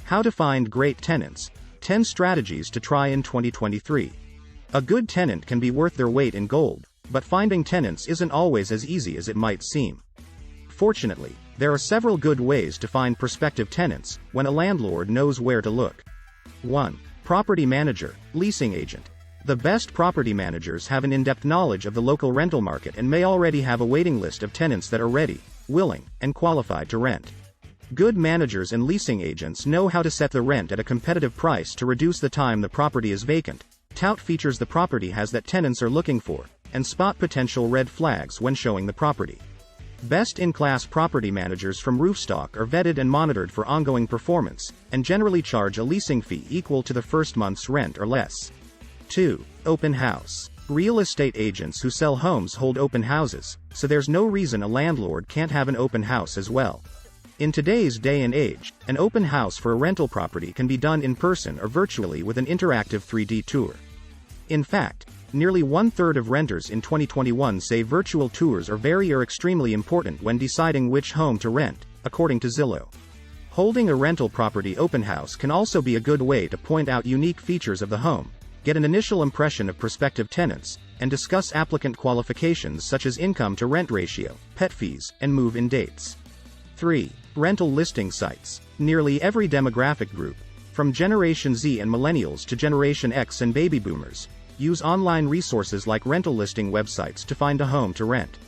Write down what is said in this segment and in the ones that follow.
How to find great tenants. 10 strategies to try in 2023. A good tenant can be worth their weight in gold, but finding tenants isn't always as easy as it might seem. Fortunately, there are several good ways to find prospective tenants when a landlord knows where to look. 1. Property manager, leasing agent. The best property managers have an in-depth knowledge of the local rental market and may already have a waiting list of tenants that are ready, willing, and qualified to rent. Good managers and leasing agents know how to set the rent at a competitive price to reduce the time the property is vacant, tout features the property has that tenants are looking for, and spot potential red flags when showing the property. Best-in-class property managers from Roofstock are vetted and monitored for ongoing performance, and generally charge a leasing fee equal to the first month's rent or less. 2. Open house. Real estate agents who sell homes hold open houses, so there's no reason a landlord can't have an open house as well. In today's day and age, an open house for a rental property can be done in person or virtually with an interactive 3D tour. In fact, nearly 1/3 of renters in 2021 say virtual tours are very or extremely important when deciding which home to rent, according to Zillow. Holding a rental property open house can also be a good way to point out unique features of the home, get an initial impression of prospective tenants, and discuss applicant qualifications such as income to rent ratio, pet fees, and move-in dates. 3. Rental listing sites. Nearly every demographic group, from Generation Z and millennials to Generation X and baby boomers, use online resources like rental listing websites to find a home to rent.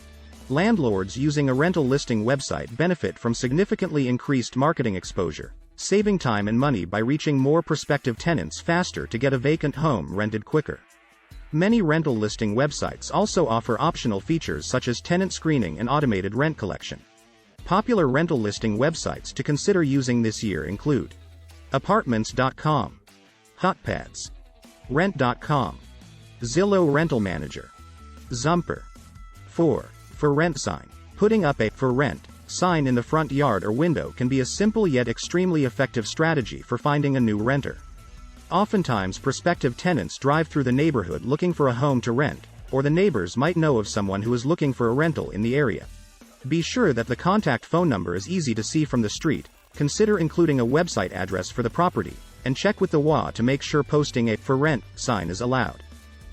Landlords using a rental listing website benefit from significantly increased marketing exposure, saving time and money by reaching more prospective tenants faster to get a vacant home rented quicker. Many rental listing websites also offer optional features such as tenant screening and automated rent collection. Popular rental listing websites to consider using this year include Apartments.com, Hotpads, Rent.com, Zillow Rental Manager, Zumper. 4. For rent sign. Putting up a "for rent" sign in the front yard or window can be a simple yet extremely effective strategy for finding a new renter. Oftentimes prospective tenants drive through the neighborhood looking for a home to rent, or the neighbors might know of someone who is looking for a rental in the area. Be sure that the contact phone number is easy to see from the street, consider including a website address for the property, and check with the WA to make sure posting a "for rent" sign is allowed.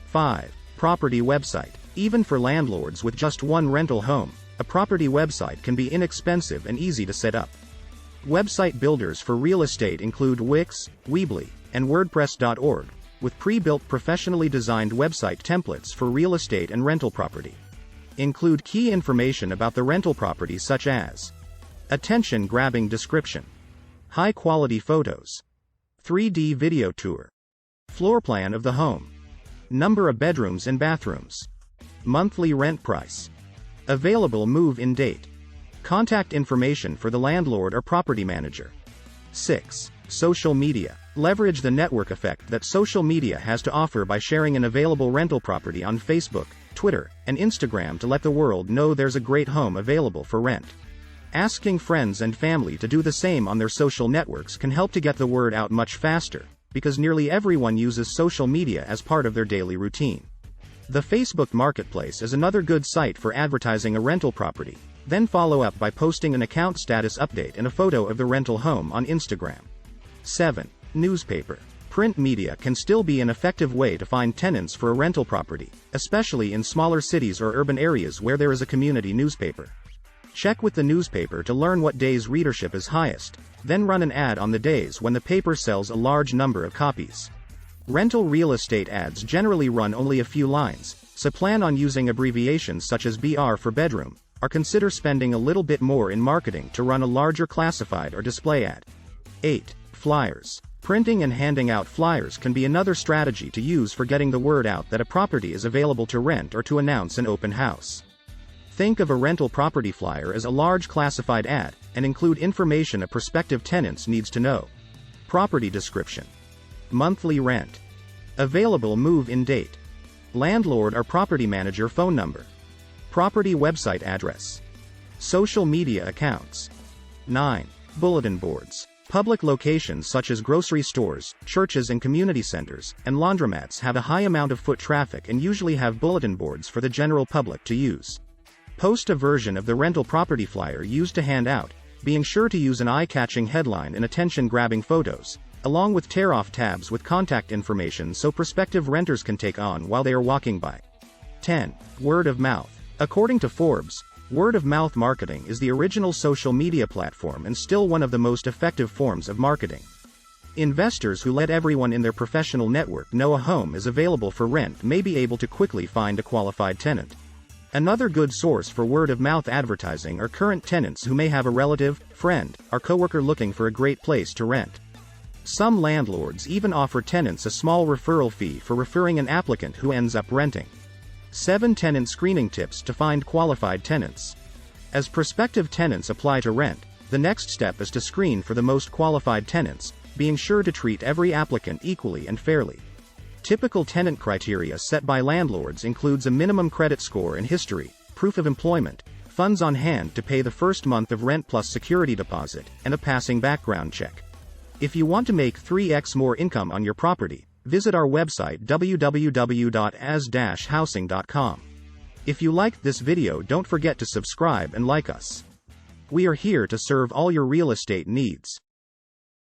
5. Property website. Even for landlords with just one rental home, a property website can be inexpensive and easy to set up. Website builders for real estate include Wix, Weebly, and WordPress.org, with pre-built professionally designed website templates for real estate and rental property. Include key information about the rental property such as attention-grabbing description, high-quality photos, 3D video tour, floor plan of the home, number of bedrooms and bathrooms, monthly rent price, available move-in date, contact information for the landlord or property manager. 6. Social media. Leverage the network effect that social media has to offer by sharing an available rental property on Facebook, Twitter, and Instagram to let the world know there's a great home available for rent. Asking friends and family to do the same on their social networks can help to get the word out much faster, because nearly everyone uses social media as part of their daily routine. The Facebook Marketplace is another good site for advertising a rental property, then follow up by posting an account status update and a photo of the rental home on Instagram. 7. Newspaper. Print media can still be an effective way to find tenants for a rental property, especially in smaller cities or urban areas where there is a community newspaper. Check with the newspaper to learn what days readership is highest, then run an ad on the days when the paper sells a large number of copies. Rental real estate ads generally run only a few lines, so plan on using abbreviations such as BR for bedroom, or consider spending a little bit more in marketing to run a larger classified or display ad. 8. Flyers. Printing and handing out flyers can be another strategy to use for getting the word out that a property is available to rent or to announce an open house. Think of a rental property flyer as a large classified ad, and include information a prospective tenant needs to know. Property description, monthly rent, available move-in date, landlord or property manager phone number, property website address, social media accounts. 9. Bulletin boards. Public locations such as grocery stores, churches and community centers, and laundromats have a high amount of foot traffic and usually have bulletin boards for the general public to use. Post a version of the rental property flyer used to hand out, being sure to use an eye-catching headline and attention-grabbing photos, along with tear-off tabs with contact information so prospective renters can take on while they are walking by. 10. Word of mouth. According to Forbes, word-of-mouth marketing is the original social media platform and still one of the most effective forms of marketing. Investors who let everyone in their professional network know a home is available for rent may be able to quickly find a qualified tenant. Another good source for word-of-mouth advertising are current tenants who may have a relative, friend, or coworker looking for a great place to rent. Some landlords even offer tenants a small referral fee for referring an applicant who ends up renting. 7 Tenant screening tips to find qualified tenants. As prospective tenants apply to rent, the next step is to screen for the most qualified tenants, being sure to treat every applicant equally and fairly. Typical tenant criteria set by landlords includes a minimum credit score and history, proof of employment, funds on hand to pay the first month of rent plus security deposit, and a passing background check. If you want to make 3x more income on your property, visit our website www.as-housing.com. If you liked this video, don't forget to subscribe and like us. We are here to serve all your real estate needs.